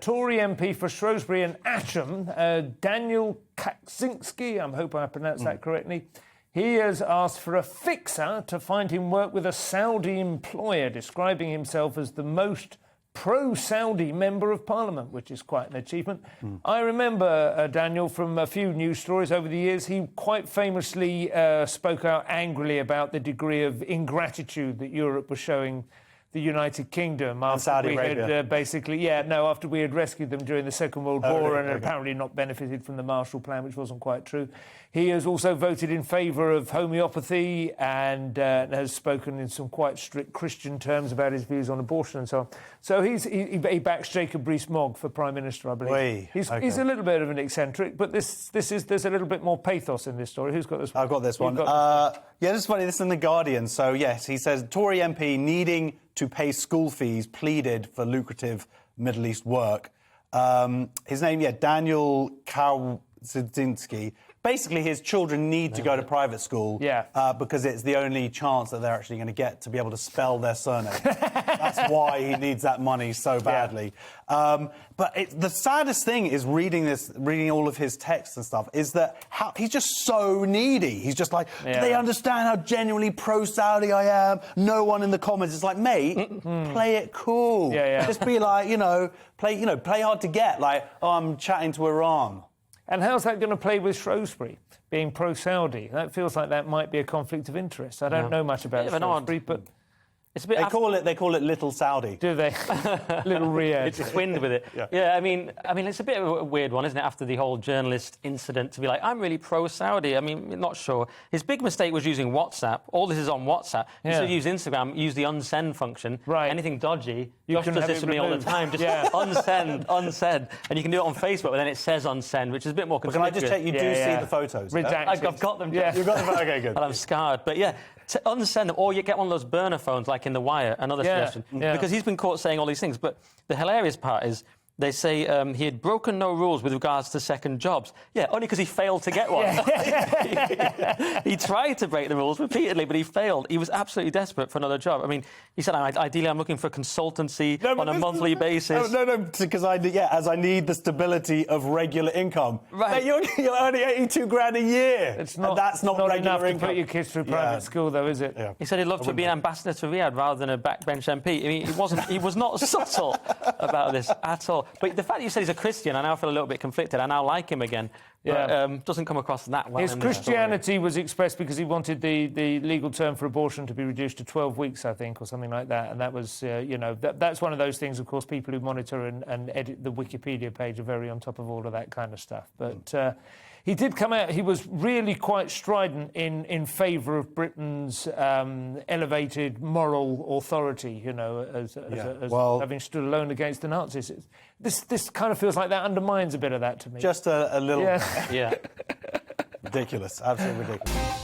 Tory MP for Shrewsbury and Ascham, Daniel Kaczynski, I hope I pronounced that correctly, he has asked for a fixer to find him work with a Saudi employer, describing himself as the most pro-Saudi Member of Parliament, which is quite an achievement. I remember, Daniel, from a few news stories over the years, he quite famously spoke out angrily about the degree of ingratitude that Europe was showing the United Kingdom after Saudi we Arabia. had after we had rescued them during the Second World War and apparently not benefited from the Marshall Plan, which wasn't quite true. He has also voted in favour of homeopathy and has spoken in some quite strict Christian terms about his views on abortion and so on. So he backs Jacob Rees-Mogg for Prime Minister, I believe. He's a little bit of an eccentric, but there's a little bit more pathos in this story. Who's got this one? I've got this one. This is funny. This is in The Guardian. So, yes, he says, Tory MP needing to pay school fees pleaded for lucrative Middle East work. His name, Daniel Kaczynski. Basically, his children need to go to private school because it's the only chance that they're actually going to get to be able to spell their surname. That's why he needs that money so badly. But the saddest thing is reading all of his texts and stuff, is that he's just so needy. He's just like, do they understand how genuinely pro-Saudi I am? No one in the comments is like, mate, play it cool. Just be like, play hard to get. Like, oh, I'm chatting to Iran. And how's that going to play with Shrewsbury, being pro-Saudi? That feels like that might be a conflict of interest. I don't know much about Shrewsbury, but it's a bit. They call it Little Saudi. Do they? Little Riyadh. It's twinned with it. I mean, it's a bit of a weird one, isn't it? After the whole journalist incident, to be like, I'm really pro-Saudi. I mean, not sure. His big mistake was using WhatsApp. All this is on WhatsApp. Instead of use Instagram, use the unsend function. Right. Anything dodgy. Josh does this with me all the time. Just unsend, and you can do it on Facebook, but then it says unsend, which is a bit more conspicuous. Can I just check you do see the photos? Redacted. I've got them. You've got them. Okay, good. And I'm scarred, but unsend them, or you get one of those burner phones, like in The Wire. Another suggestion, because he's been caught saying all these things. But the hilarious part is, they say he had broken no rules with regards to second jobs. Yeah, only because he failed to get one. He tried to break the rules repeatedly, but he failed. He was absolutely desperate for another job. I mean, he said, ideally, I'm looking for consultancy on a monthly basis. No, because as I need the stability of regular income. Right. Mate, you're earning 82 grand a year. It's not, that's not regular enough income. to put your kids through private school, though, is it? Yeah. He said he'd love to be an ambassador to Riyadh rather than a backbench MP. I mean, he was not subtle about this at all. But the fact that you said he's a Christian, I now feel a little bit conflicted. I now like him again. But doesn't come across that well. His Christianity was expressed because he wanted the legal term for abortion to be reduced to 12 weeks, I think, or something like that. And that was, that's one of those things, of course, people who monitor and edit the Wikipedia page are very on top of all of that kind of stuff. But he did come out, he was really quite strident in favour of Britain's elevated moral authority, as having stood alone against the Nazis. This kind of feels like that undermines a bit of that to me. Just a little... Yeah. Ridiculous, absolutely ridiculous.